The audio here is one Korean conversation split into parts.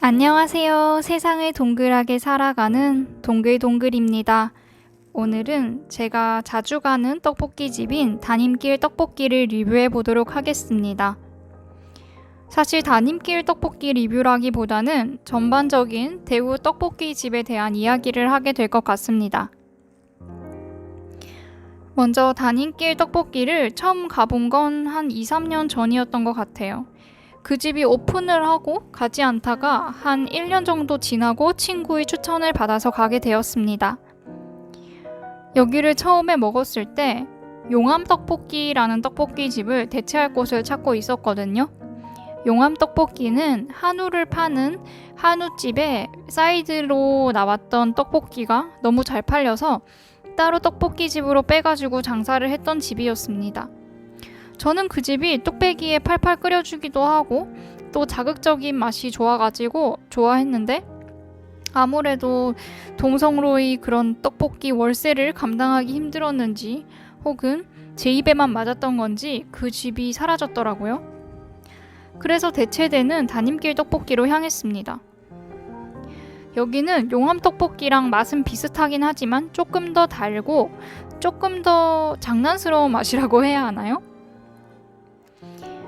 안녕하세요. 세상을 동글하게 살아가는 동글동글입니다. 오늘은 제가 자주 가는 떡볶이집인 담임길 떡볶이를 리뷰해 보도록 하겠습니다. 사실 담임길 떡볶이 리뷰라기보다는 전반적인 대구 떡볶이집에 대한 이야기를 하게 될 것 같습니다. 먼저 담임길 떡볶이를 처음 가본 건 한 2, 3년 전이었던 것 같아요. 그 집이 오픈을 하고 가지 않다가 한 1년 정도 지나고 친구의 추천을 받아서 가게 되었습니다. 여기를 처음에 먹었을 때 용암떡볶이라는 떡볶이집을 대체할 곳을 찾고 있었거든요. 용암떡볶이는 한우를 파는 한우집에 사이드로 나왔던 떡볶이가 너무 잘 팔려서 따로 떡볶이집으로 빼가지고 장사를 했던 집이었습니다. 저는 그 집이 뚝배기에 팔팔 끓여주기도 하고 또 자극적인 맛이 좋아가지고 좋아했는데 아무래도 동성로의 그런 떡볶이 월세를 감당하기 힘들었는지 혹은 제 입에만 맞았던 건지 그 집이 사라졌더라고요. 그래서 대체되는 담임길 떡볶이로 향했습니다. 여기는 용암떡볶이랑 맛은 비슷하긴 하지만 조금 더 달고 조금 더 장난스러운 맛이라고 해야 하나요?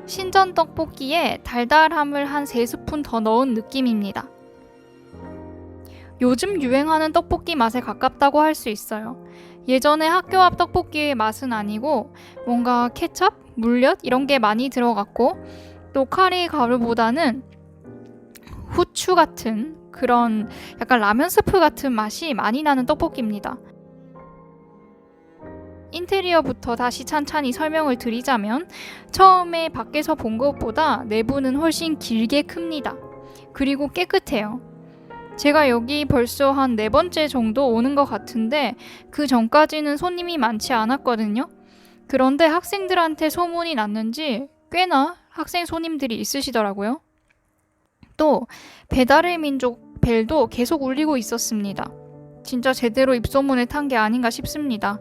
신전 떡볶이에 달달함을 한 3스푼 더 넣은 느낌입니다. 요즘 유행하는 떡볶이 맛에 가깝다고 할 수 있어요. 예전에 학교 앞 떡볶이의 맛은 아니고 뭔가 케첩, 물엿 이런 게 많이 들어갔고 또 카레 가루보다는 후추 같은 그런 약간 라면 스프 같은 맛이 많이 나는 떡볶이입니다. 인테리어부터 다시 찬찬히 설명을 드리자면 처음에 밖에서 본 것보다 내부는 훨씬 길게 큽니다. 그리고 깨끗해요. 제가 여기 벌써 한 4번째 정도 오는 것 같은데 그 전까지는 손님이 많지 않았거든요. 그런데 학생들한테 소문이 났는지 꽤나 학생 손님들이 있으시더라고요. 또 배달의 민족 벨도 계속 울리고 있었습니다. 진짜 제대로 입소문을 탄 게 아닌가 싶습니다.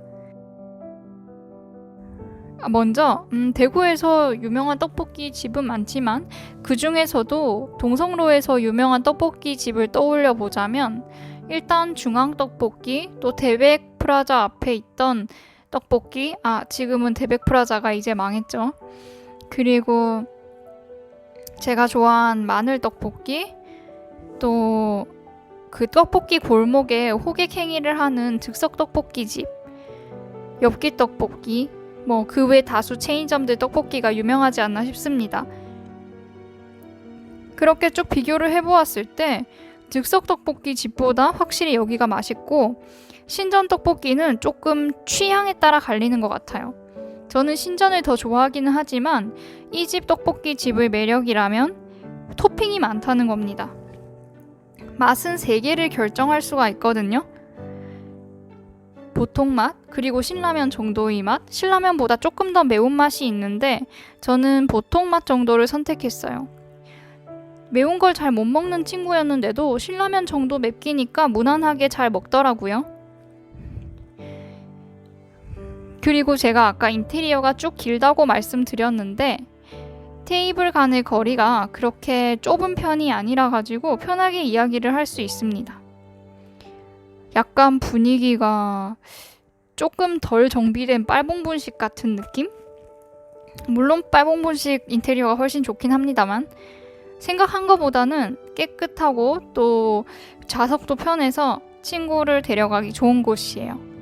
먼저 대구에서 유명한 떡볶이 집은 많지만 그 중에서도 동성로에서 유명한 떡볶이 집을 떠올려 보자면 일단 중앙떡볶이, 또 대백프라자 앞에 있던 떡볶이, 지금은 대백프라자가 이제 망했죠. 그리고 제가 좋아한 마늘떡볶이, 또 그 떡볶이 골목에 호객행위를 하는 즉석떡볶이집, 엽기떡볶이, 그 외 다수 체인점들 떡볶이가 유명하지 않나 싶습니다. 그렇게 쭉 비교를 해보았을 때 즉석 떡볶이 집보다 확실히 여기가 맛있고 신전 떡볶이는 조금 취향에 따라 갈리는 것 같아요. 저는 신전을 더 좋아하기는 하지만 이 집 떡볶이 집의 매력이라면 토핑이 많다는 겁니다. 맛은 3개를 결정할 수가 있거든요. 보통 맛, 그리고 신라면 정도의 맛, 신라면보다 조금 더 매운맛이 있는데 저는 보통 맛 정도를 선택했어요. 매운 걸 잘 못 먹는 친구였는데도 신라면 정도 맵기니까 무난하게 잘 먹더라고요. 그리고 제가 아까 인테리어가 쭉 길다고 말씀드렸는데 테이블 간의 거리가 그렇게 좁은 편이 아니라 가지고 편하게 이야기를 할 수 있습니다. 약간 분위기가 조금 덜 정비된 빨봉분식 같은 느낌? 물론 빨봉분식 인테리어가 훨씬 좋긴 합니다만 생각한 것보다는 깨끗하고 또 좌석도 편해서 친구를 데려가기 좋은 곳이에요.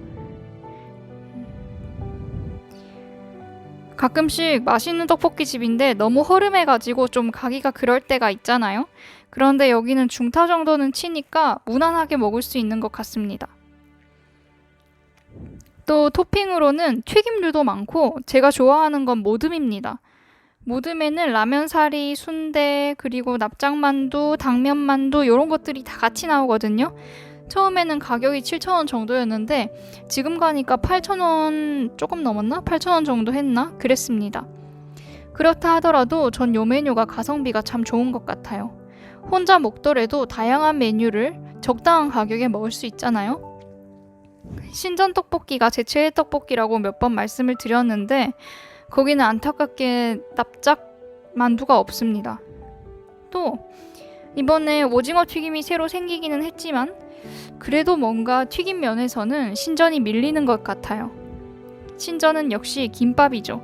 가끔씩 맛있는 떡볶이 집인데 너무 허름해가지고 좀 가기가 그럴 때가 있잖아요. 그런데 여기는 중타 정도는 치니까 무난하게 먹을 수 있는 것 같습니다. 또 토핑으로는 튀김류도 많고 제가 좋아하는 건 모듬입니다. 모듬에는 라면사리, 순대, 그리고 납작만두, 당면만두 이런 것들이 다 같이 나오거든요. 처음에는 가격이 7,000원 정도였는데 지금 가니까 8,000원 조금 넘었나? 8,000원 정도 했나? 그랬습니다. 그렇다 하더라도 전 요 메뉴가 가성비가 참 좋은 것 같아요. 혼자 먹더라도 다양한 메뉴를 적당한 가격에 먹을 수 있잖아요. 신전 떡볶이가 제 최애 떡볶이라고 몇 번 말씀을 드렸는데 거기는 안타깝게 납작 만두가 없습니다. 또 이번에 오징어 튀김이 새로 생기기는 했지만 그래도 뭔가 튀김 면에서는 신전이 밀리는 것 같아요. 신전은 역시 김밥이죠.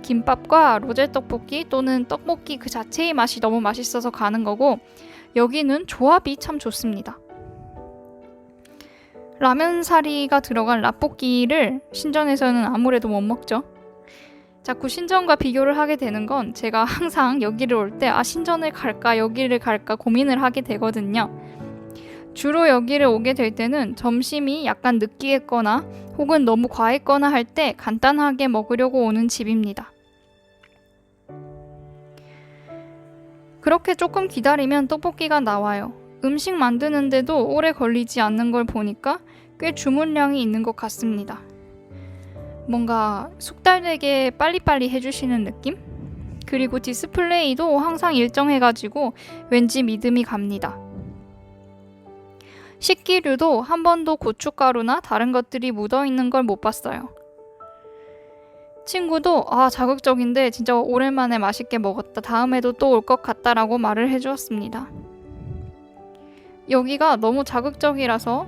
김밥과 로제 떡볶이 또는 떡볶이 그 자체의 맛이 너무 맛있어서 가는 거고, 여기는 조합이 참 좋습니다. 라면 사리가 들어간 라볶이를 신전에서는 아무래도 못 먹죠. 자꾸 신전과 비교를 하게 되는 건 제가 항상 여기를 올 때 신전을 갈까 여기를 갈까 고민을 하게 되거든요. 주로 여기를 오게 될 때는 점심이 약간 느끼했거나 혹은 너무 과했거나 할 때 간단하게 먹으려고 오는 집입니다. 그렇게 조금 기다리면 떡볶이가 나와요. 음식 만드는데도 오래 걸리지 않는 걸 보니까 꽤 주문량이 있는 것 같습니다. 뭔가 숙달되게 빨리빨리 해주시는 느낌? 그리고 디스플레이도 항상 일정해가지고 왠지 믿음이 갑니다. 식기류도 한 번도 고춧가루나 다른 것들이 묻어있는 걸 못 봤어요. 친구도 자극적인데 진짜 오랜만에 맛있게 먹었다. 다음에도 또 올 것 같다라고 말을 해주었습니다. 여기가 너무 자극적이라서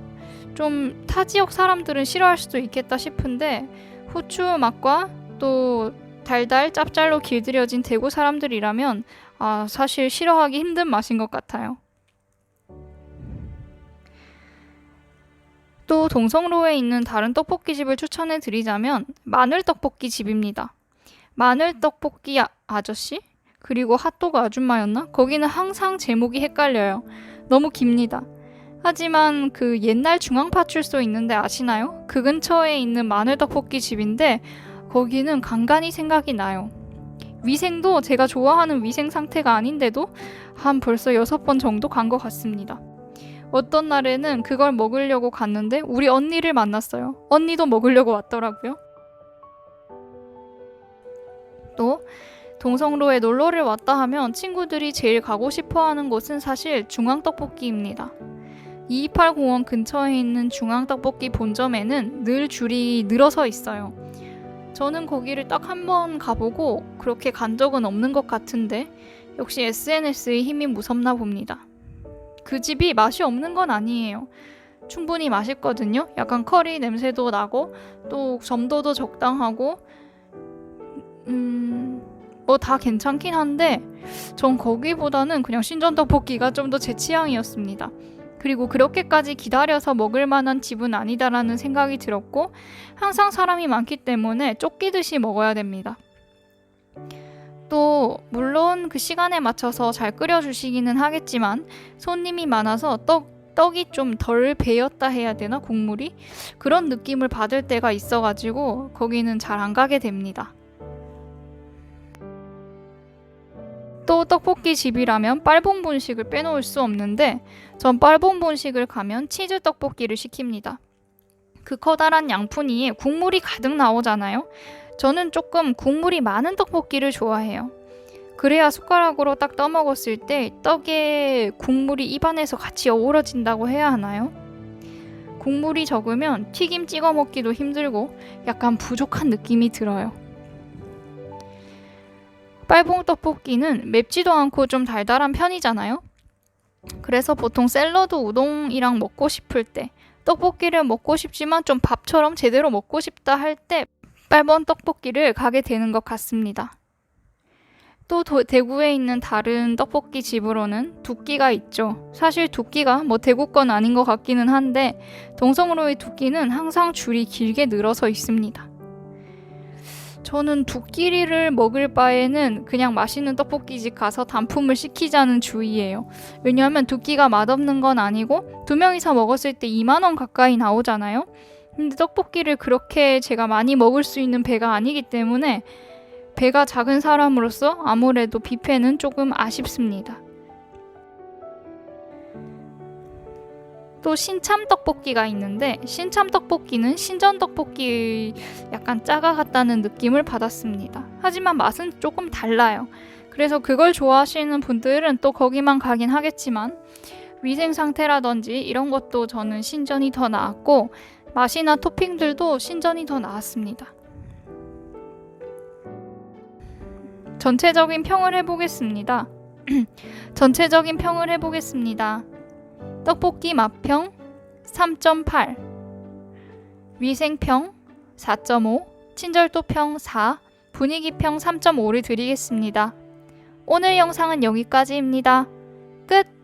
좀 타 지역 사람들은 싫어할 수도 있겠다 싶은데 후추 맛과 또 달달 짭짤로 길들여진 대구 사람들이라면 사실 싫어하기 힘든 맛인 것 같아요. 또 동성로에 있는 다른 떡볶이집을 추천해 드리자면 마늘떡볶이 집입니다. 마늘떡볶이 아저씨? 그리고 핫도그 아줌마였나? 거기는 항상 제목이 헷갈려요. 너무 깁니다. 하지만 그 옛날 중앙파출소 있는데 아시나요? 그 근처에 있는 마늘떡볶이 집인데 거기는 간간히 생각이 나요. 위생도 제가 좋아하는 위생 상태가 아닌데도 벌써 6번 정도 간 것 같습니다. 어떤 날에는 그걸 먹으려고 갔는데 우리 언니를 만났어요. 언니도 먹으려고 왔더라고요. 또 동성로에 놀러를 왔다 하면 친구들이 제일 가고 싶어하는 곳은 사실 중앙떡볶이입니다. 228공원 근처에 있는 중앙떡볶이 본점에는 늘 줄이 늘어서 있어요. 저는 거기를 딱 한 번 가보고 그렇게 간 적은 없는 것 같은데 역시 SNS의 힘이 무섭나 봅니다. 그 집이 맛이 없는 건 아니에요. 충분히 맛있거든요. 약간 커리 냄새도 나고 또 점도도 적당하고 뭐 다 괜찮긴 한데 전 거기보다는 그냥 신전떡볶이가 좀 더 제 취향이었습니다. 그리고 그렇게까지 기다려서 먹을 만한 집은 아니다라는 생각이 들었고 항상 사람이 많기 때문에 쫓기듯이 먹어야 됩니다. 또 물론 그 시간에 맞춰서 잘 끓여주시기는 하겠지만 손님이 많아서 떡이 좀 덜 배였다 해야 되나? 국물이? 그런 느낌을 받을 때가 있어가지고 거기는 잘 안 가게 됩니다. 또 떡볶이 집이라면 빨봉 분식을 빼놓을 수 없는데 전 빨봉 분식을 가면 치즈 떡볶이를 시킵니다. 그 커다란 양푼이에 국물이 가득 나오잖아요. 저는 조금 국물이 많은 떡볶이를 좋아해요. 그래야 숟가락으로 딱 떠먹었을 때 떡에 국물이 입안에서 같이 어우러진다고 해야 하나요? 국물이 적으면 튀김 찍어 먹기도 힘들고 약간 부족한 느낌이 들어요. 빨봉 떡볶이는 맵지도 않고 좀 달달한 편이잖아요. 그래서 보통 샐러드 우동이랑 먹고 싶을 때 떡볶이를 먹고 싶지만 좀 밥처럼 제대로 먹고 싶다 할 때 빨봉 떡볶이를 가게 되는 것 같습니다. 또 대구에 있는 다른 떡볶이 집으로는 두끼가 있죠. 사실 두끼가 대구 건 아닌 것 같기는 한데 동성로의 두끼는 항상 줄이 길게 늘어서 있습니다. 저는 두끼리를 먹을 바에는 그냥 맛있는 떡볶이집 가서 단품을 시키자는 주의예요. 왜냐하면 두끼가 맛없는 건 아니고 2명이서 먹었을 때 2만 원 가까이 나오잖아요. 근데 떡볶이를 그렇게 제가 많이 먹을 수 있는 배가 아니기 때문에 배가 작은 사람으로서 아무래도 뷔페는 조금 아쉽습니다. 또 신참 떡볶이가 있는데 신참 떡볶이는 신전 떡볶이 약간 작아갔다는 느낌을 받았습니다. 하지만 맛은 조금 달라요. 그래서 그걸 좋아하시는 분들은 또 거기만 가긴 하겠지만 위생 상태라든지 이런 것도 저는 신전이 더 나았고 맛이나 토핑들도 신전이 더 나았습니다. 전체적인 평을 해보겠습니다. 전체적인 평을 해보겠습니다. 떡볶이 맛평 3.8, 위생평 4.5, 친절도평 4, 분위기평 3.5를 드리겠습니다. 오늘 영상은 여기까지입니다. 끝!